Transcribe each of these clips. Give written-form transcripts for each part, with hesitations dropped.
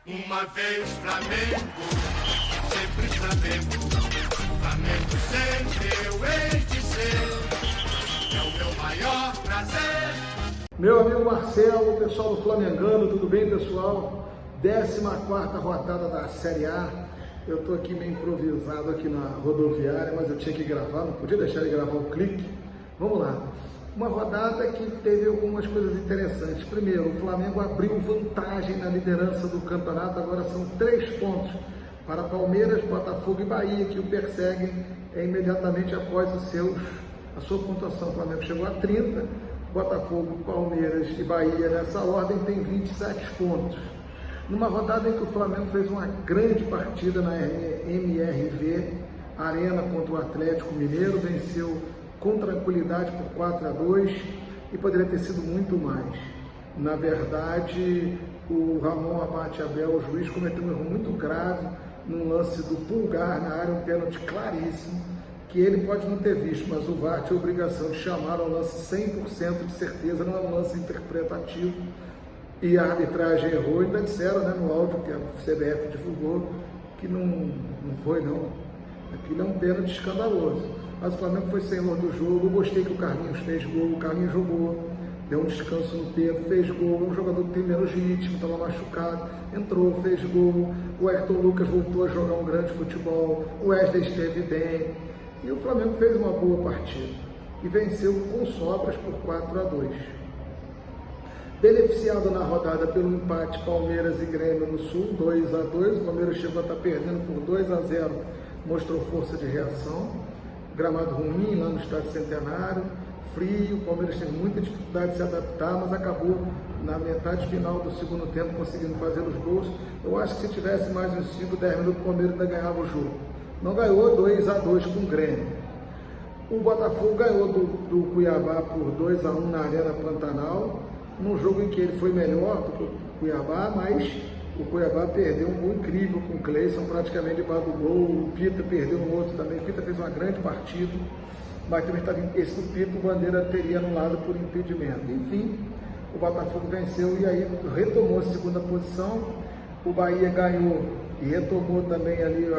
Uma vez Flamengo, sempre Flamengo. Flamengo sempre eu hei de ser. É o meu maior prazer. Meu amigo Marcelo, pessoal do Flamengano, tudo bem, pessoal? 14ª rodada da Série A. Eu tô aqui meio improvisado aqui na rodoviária, mas eu tinha que gravar, não podia deixar de gravar o clique. Vamos lá. Uma rodada que teve algumas coisas interessantes. Primeiro, o Flamengo abriu vantagem na liderança do campeonato, agora são 3 pontos para Palmeiras, Botafogo e Bahia, que o perseguem imediatamente após a sua pontuação. O Flamengo chegou a 30, Botafogo, Palmeiras e Bahia nessa ordem tem 27 pontos. Numa rodada em que o Flamengo fez uma grande partida na MRV Arena contra o Atlético Mineiro, venceu com tranquilidade por 4-2 e poderia ter sido muito mais. Na verdade, o Ramon Abate Abel, o juiz, cometeu um erro muito grave num lance do Pulgar na área, um pênalti claríssimo, que ele pode não ter visto, mas o VAR tinha a obrigação de chamar um lance 100% de certeza, não é um lance interpretativo, e a arbitragem errou. Ainda disseram, né, no áudio que a CBF divulgou, que não foi não. Aquilo é um pênalti escandaloso. Mas o Flamengo foi senhor do jogo. Eu gostei que o Carlinhos fez gol, o Carlinhos jogou, deu um descanso no Pedro, fez gol. É um jogador que tem menos ritmo, estava machucado, entrou, fez gol. O Ayrton Lucas voltou a jogar um grande futebol, o Wesley esteve bem. E o Flamengo fez uma boa partida e venceu com sobras por 4-2. Beneficiado na rodada pelo empate Palmeiras e Grêmio no Sul, 2-2, o Palmeiras chegou a estar perdendo por 2-0, mostrou força de reação. Gramado ruim lá no Estádio Centenário, frio, o Palmeiras teve muita dificuldade de se adaptar, mas acabou na metade final do segundo tempo conseguindo fazer os gols. Eu acho que se tivesse mais uns 5, 10 minutos, o Palmeiras ainda ganhava o jogo. Não ganhou, 2-2 com o Grêmio. O Botafogo ganhou do Cuiabá por 2-1 na Arena Pantanal, num jogo em que ele foi melhor do que o Cuiabá, mas o Cuiabá perdeu um gol incrível com o Cleison, praticamente debaixo do gol. O Pita perdeu um outro também. O Pita fez uma grande partida, mas também estava esse do Pita, o Bandeira teria anulado por impedimento. Enfim, o Botafogo venceu e aí retomou a segunda posição. O Bahia ganhou e retomou também ali,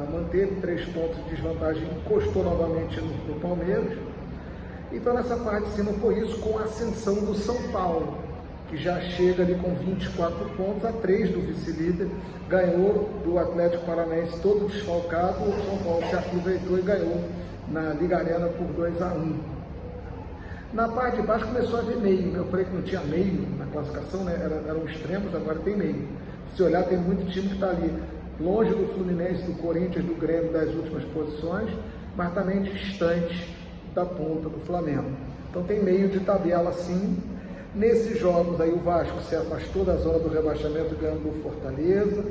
manteve 3 pontos de desvantagem, encostou novamente no Palmeiras. Então nessa parte de cima foi isso, com a ascensão do São Paulo, que já chega ali com 24 pontos, a 3 do vice-líder, ganhou do Atlético Paranaense todo desfalcado. O São Paulo se aproveitou e ganhou na Liga Arena por 2-1. Na parte de baixo começou a haver meio, né? Eu falei que não tinha meio na classificação, né? Eram extremos, agora tem meio. Se olhar, tem muito time que está ali, longe do Fluminense, do Corinthians, do Grêmio, das últimas posições, mas também distante da ponta do Flamengo. Então tem meio de tabela sim. Nesses jogos aí o Vasco se afastou da zona do rebaixamento, ganhando do Fortaleza.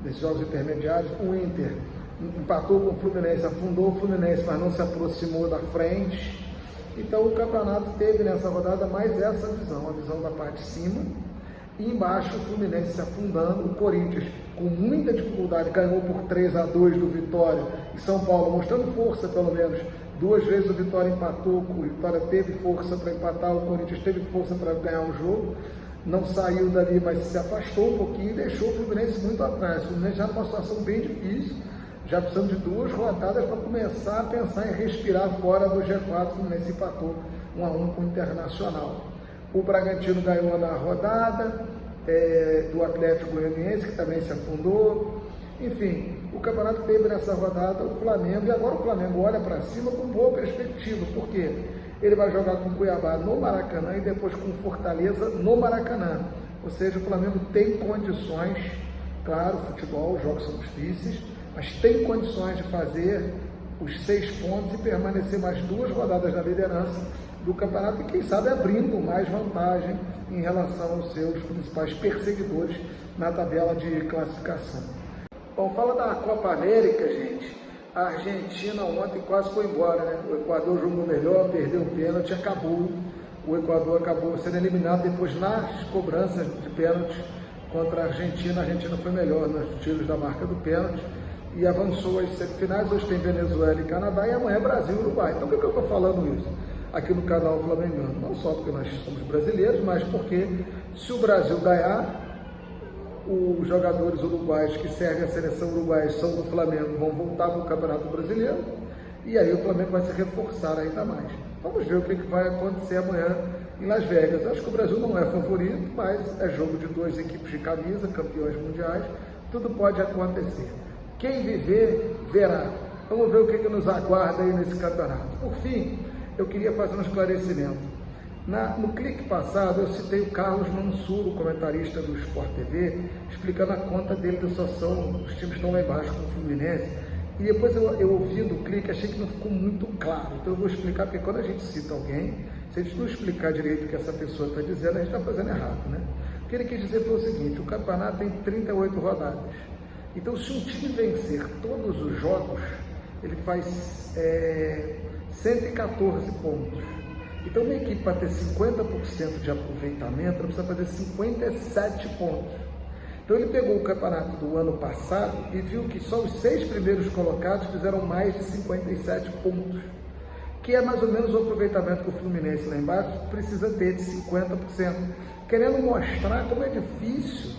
Nesses jogos intermediários, o Inter empatou com o Fluminense, afundou o Fluminense, mas não se aproximou da frente. Então o campeonato teve nessa rodada mais essa visão, a visão da parte de cima. E embaixo o Fluminense se afundando, o Corinthians com muita dificuldade ganhou por 3-2 do Vitória, e São Paulo mostrando força pelo menos. 2 vezes o Vitória empatou, o Vitória teve força para empatar, o Corinthians teve força para ganhar o jogo, não saiu dali, mas se afastou um pouquinho e deixou o Fluminense muito atrás. O Fluminense já numa situação bem difícil, já precisando de 2 rodadas para começar a pensar em respirar fora do G4. O Fluminense empatou 1-1 com o Internacional. O Bragantino ganhou na rodada do Atlético Goianiense, que também se afundou. Enfim, o campeonato teve nessa rodada o Flamengo, e agora o Flamengo olha para cima com boa perspectiva, porque ele vai jogar com o Cuiabá no Maracanã e depois com Fortaleza no Maracanã. Ou seja, o Flamengo tem condições, claro, futebol, os jogos são difíceis, mas tem condições de fazer os 6 pontos e permanecer mais 2 rodadas na liderança do campeonato e quem sabe abrindo mais vantagem em relação aos seus principais perseguidores na tabela de classificação. Bom, fala da Copa América, gente. A Argentina ontem quase foi embora, né? O Equador jogou melhor, perdeu o pênalti, acabou. O Equador acabou sendo eliminado depois nas cobranças de pênalti contra a Argentina. A Argentina foi melhor nos tiros da marca do pênalti e avançou às semifinais. Hoje tem Venezuela e Canadá e amanhã é Brasil e Uruguai. Então por que eu estou falando isso aqui no canal Flamengano? Não só porque nós somos brasileiros, mas porque se o Brasil ganhar, os jogadores uruguaios que servem a seleção uruguaia são do Flamengo, vão voltar para o Campeonato Brasileiro, e aí o Flamengo vai se reforçar ainda mais. Vamos ver o que vai acontecer amanhã em Las Vegas. Acho que o Brasil não é favorito, mas é jogo de duas equipes de camisa, campeões mundiais, tudo pode acontecer. Quem viver, verá. Vamos ver o que nos aguarda aí nesse campeonato. Por fim, eu queria fazer um esclarecimento. No clique passado, eu citei o Carlos Mansuro, comentarista do Sport TV, explicando a conta dele da situação, os times estão lá embaixo com o Fluminense. E depois eu ouvindo o clique, achei que não ficou muito claro. Então eu vou explicar, porque quando a gente cita alguém, se a gente não explicar direito o que essa pessoa está dizendo, a gente está fazendo errado, né? O que ele quis dizer foi o seguinte: o campeonato tem 38 rodadas. Então, se um time vencer todos os jogos, ele faz 114 pontos. Então, uma equipe para ter 50% de aproveitamento, ela precisa fazer 57 pontos. Então, ele pegou o campeonato do ano passado e viu que só os 6 primeiros colocados fizeram mais de 57 pontos, que é mais ou menos o aproveitamento que o Fluminense lá embaixo precisa ter de 50%, querendo mostrar como é difícil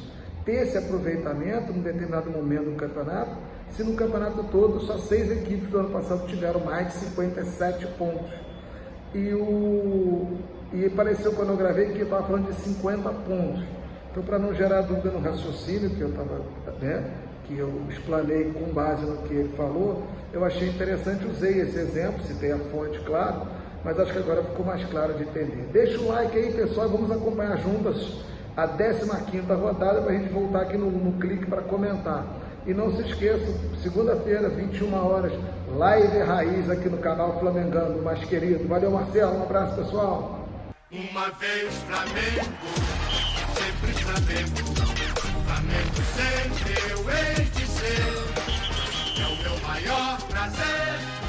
ter esse aproveitamento num determinado momento do campeonato, se no campeonato todo só 6 equipes do ano passado tiveram mais de 57 pontos. E pareceu quando eu gravei que eu estava falando de 50 pontos. Então, para não gerar dúvida no raciocínio que eu explanei com base no que ele falou, eu achei interessante, usei esse exemplo, citei a fonte, claro, mas acho que agora ficou mais claro de entender. Deixa o like aí, pessoal, e vamos acompanhar juntas a 15ª rodada para a gente voltar aqui no clique para comentar. E não se esqueçam, segunda-feira, 21 horas, live raiz aqui no canal Flamengando, mais querido. Valeu, Marcelo, um abraço, pessoal. Uma vez Flamengo, sempre Flamengo. Flamengo sempre eu hei de ser. É o meu maior prazer.